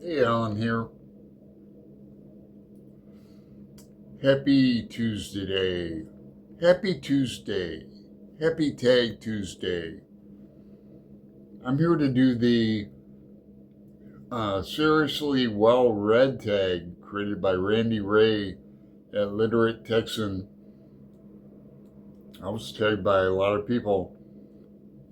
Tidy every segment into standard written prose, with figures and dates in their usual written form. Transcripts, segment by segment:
Hey, Alan here. Happy Tuesday Day. Happy Tuesday. Happy Tag Tuesday. I'm here to do the Seriously Well Read tag created by Randy Ray at Literate Texan. I was tagged by a lot of people.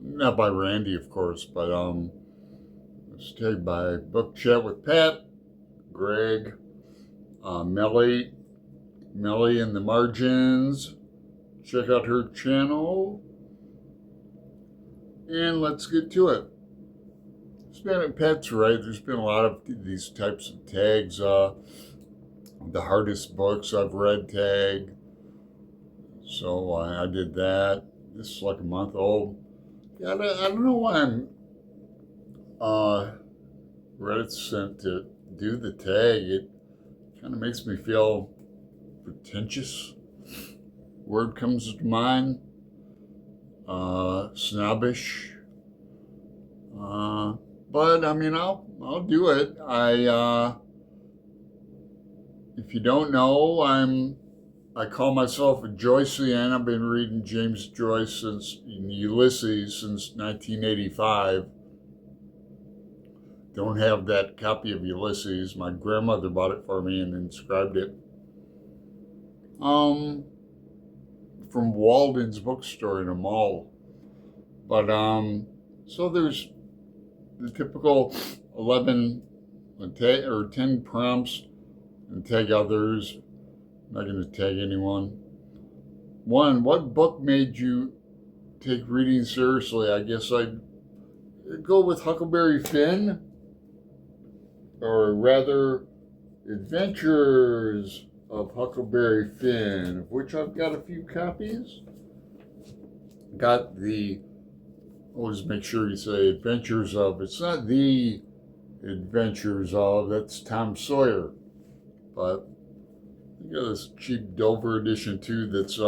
Not by Randy, of course, but I was tagged by Book Chat with Pat, Greg, Meli, Meli in the margins. Check out her channel. And let's get to it. Pat's right. There's been a lot of these types of tags. The hardest books I've read tag. So I did that. This is like a month old. Yeah, I don't know why I'm reticent to do the tag. It kind of makes me feel pretentious. Word comes to mind. Snobbish. But I mean, I'll do it. If you don't know, I call myself a Joycean. I've been reading James Joyce since Ulysses since 1985. Don't have that copy of Ulysses. My grandmother bought it for me and inscribed it. From Walden's bookstore in a mall. But so there's the typical 11 or 10 prompts and tag others. I'm not going to tag anyone. One, what book made you take reading seriously? I guess I'd go with Huckleberry Finn, or rather, Adventures of Huckleberry Finn, of which I've got a few copies. Got the, always make sure you say Adventures of, it's not the Adventures of, that's Tom Sawyer. But you got this cheap Dover edition too that's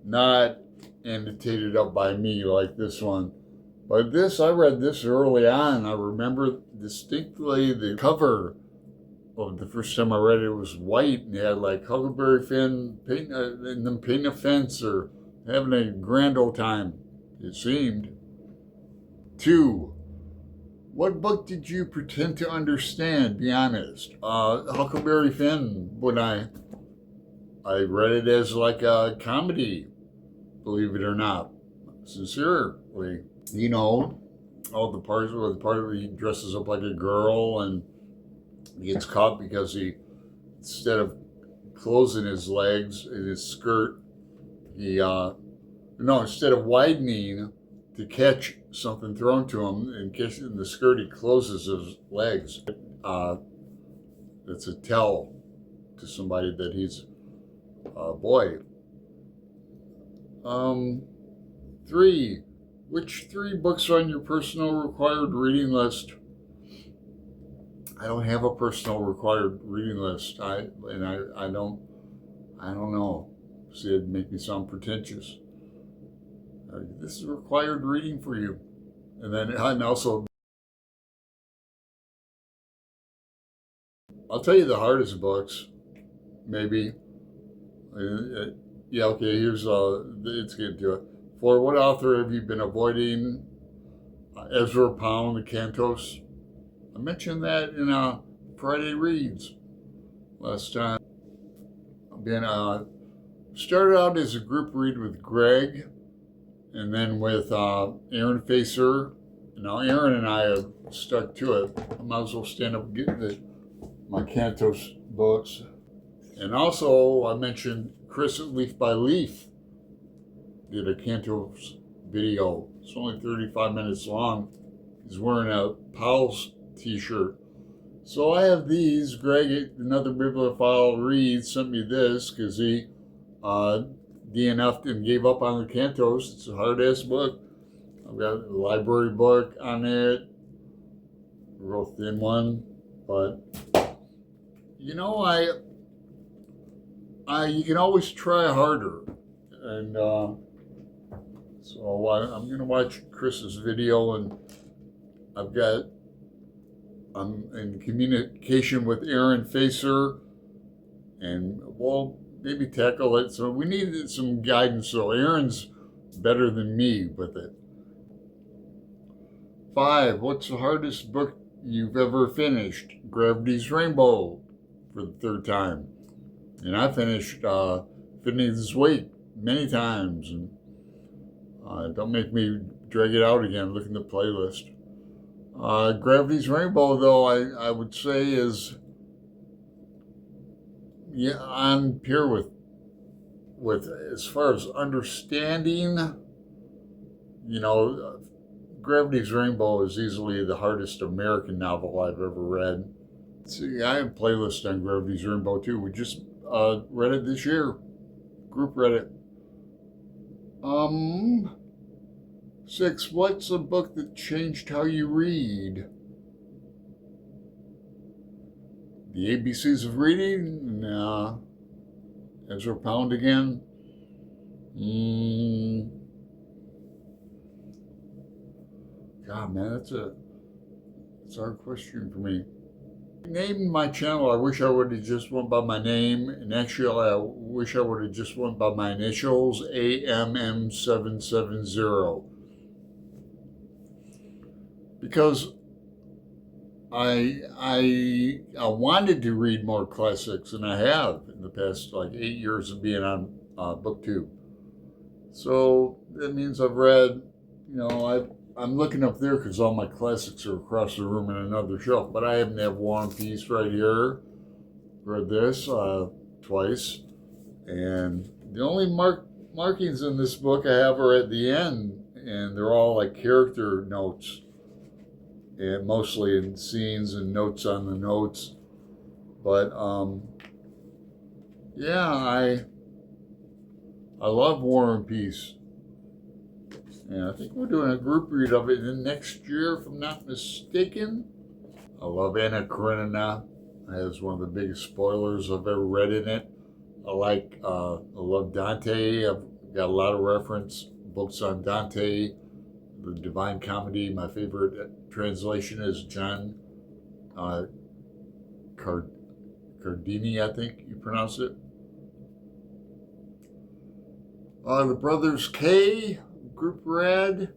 not annotated up by me like this one. But this, I read this early on. I remember distinctly the cover of the first time I read it was white and it had like Huckleberry Finn painting them painting a fence or having a grand old time, it seemed. 2. What book did you pretend to understand? Be honest. Huckleberry Finn, when I read it as like a comedy, believe it or not. Sincerely. You know, all the parts where he dresses up like a girl and he gets caught because he, instead of closing his legs in his skirt, instead of widening to catch something thrown to him and catch in the skirt, he closes his legs. It's a tell to somebody that he's a boy. 3. Which 3 books are on your personal required reading list? I don't have a personal required reading list. I don't know. See, it'd make me sound pretentious. This is required reading for you. And also, I'll tell you the hardest books, maybe. Yeah, okay, here's, let's get to it. For what author have you been avoiding? Ezra Pound, The Cantos. I mentioned that in Friday Reads last time. Been started out as a group read with Greg, and then with Aaron Facer. Now Aaron and I have stuck to it. I might as well stand up and get my Cantos books. And also I mentioned Chris at Leaf by Leaf did a Cantos video. It's only 35 minutes long. He's wearing a Powell's t-shirt. So I have these. Greg, another bibliophile Reed, sent me this because he DNF'd and gave up on the Cantos. It's a hard-ass book. I've got a library book on it, a real thin one, but you know, you can always try harder, and so I'm gonna watch Chris's video, and I've got I'm in communication with Aaron Facer, and we'll maybe tackle it. So we needed some guidance. So Aaron's better than me with it. 5. What's the hardest book you've ever finished? Gravity's Rainbow for the 3rd time. And I finished Finnegan's Wake many times. And don't make me drag it out again. Look in the playlist. Gravity's Rainbow, though, I would say is on peer with as far as understanding. Gravity's Rainbow is easily the hardest American novel I've ever read. See, I have a playlist on Gravity's Rainbow too. We just read it this year. Group read it. 6. What's a book that changed how you read? The ABCs of Reading? Ezra Pound again? God, man, that's a hard question for me. Name my channel. I wish I would have just went by my name, and actually, I wish I would have just went by my initials, AMM770, because I wanted to read more classics, and I have in the past 8 years of being on BookTube. So that means I've read, I'm looking up there because all my classics are across the room in another shelf. But I happen to have War and Peace right here. Read this twice. And the only markings in this book I have are at the end. And they're all like character notes. And mostly in scenes and notes on the notes. But I love War and Peace. And I think we're doing a group read of it next year, if I'm not mistaken. I love Anna Karenina. It has one of the biggest spoilers I've ever read in it. I love Dante. I've got a lot of reference books on Dante. The Divine Comedy. My favorite translation is John Cardini, I think you pronounce it. The Brothers K. Group read.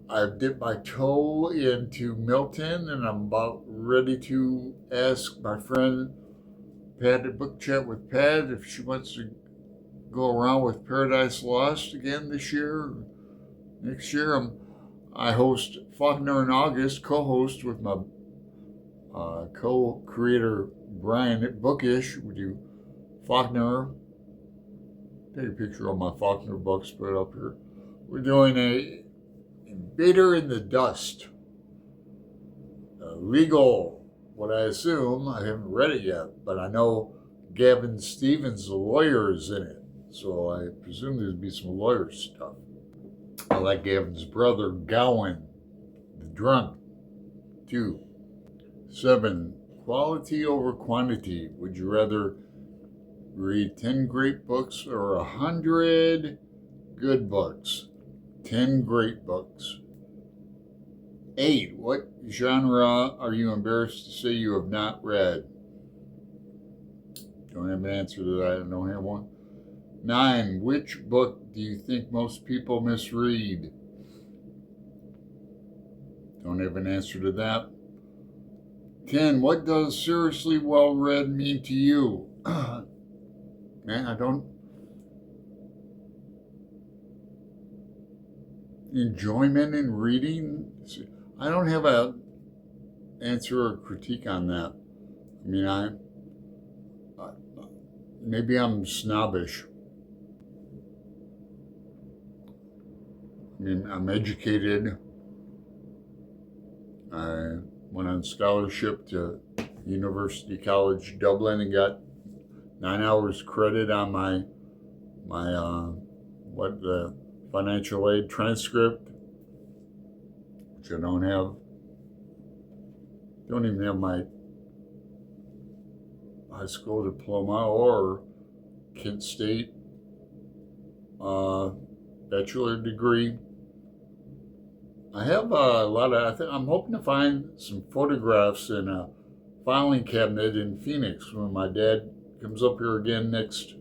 I've dipped my toe into Milton, and I'm about ready to ask my friend Pat at Book Chat with Pat if she wants to go around with Paradise Lost again this year. Next year, I host Faulkner in August, co-host with my co-creator Brian at Bookish. We do Faulkner. Take a picture of my Faulkner books, put it up here. We're doing a Invader in the Dust. Legal, what I assume, I haven't read it yet, but I know Gavin Stevens, the lawyer, is in it. So I presume there'd be some lawyer stuff. I like Gavin's brother, Gowan, the drunk, too. 7, quality over quantity. Would you rather read 10 great books or 100 good books? 10 great books. 8, what genre are you embarrassed to say you have not read? Don't have an answer to that. I don't have one. 9, which book do you think most people misread? Don't have an answer to that. 10, what does seriously well read mean to you? Man, I don't. Enjoyment in reading? I don't have a answer or critique on that. I mean, maybe I'm snobbish. I mean, I'm educated. I went on scholarship to University College Dublin and got 9 hours credit on my the financial aid transcript, which I don't have. Don't even have my high school diploma or Kent State bachelor degree. I have a lot of, I'm hoping to find some photographs in a filing cabinet in Phoenix when my dad comes up here again this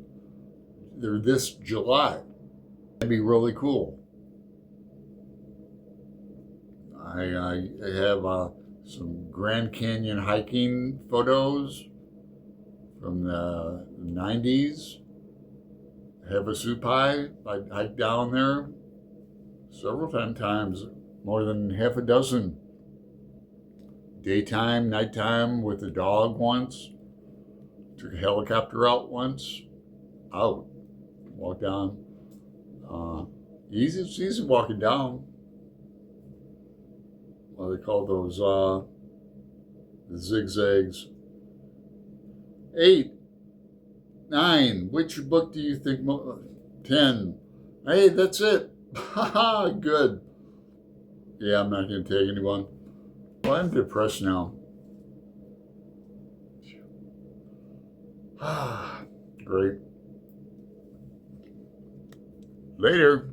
July. That'd be really cool. I have some Grand Canyon hiking photos from the 90s. Havasupai, I hiked down there several times, more than half a dozen. Daytime, nighttime with the dog once. Took a helicopter out once. Out. Walked down. It's easy walking down. What do they call those? The zigzags. 8, 9. Which book do you think? 10. Hey, that's it. Haha, good. Yeah, I'm not going to take anyone. Well, I'm depressed now. Great. Later.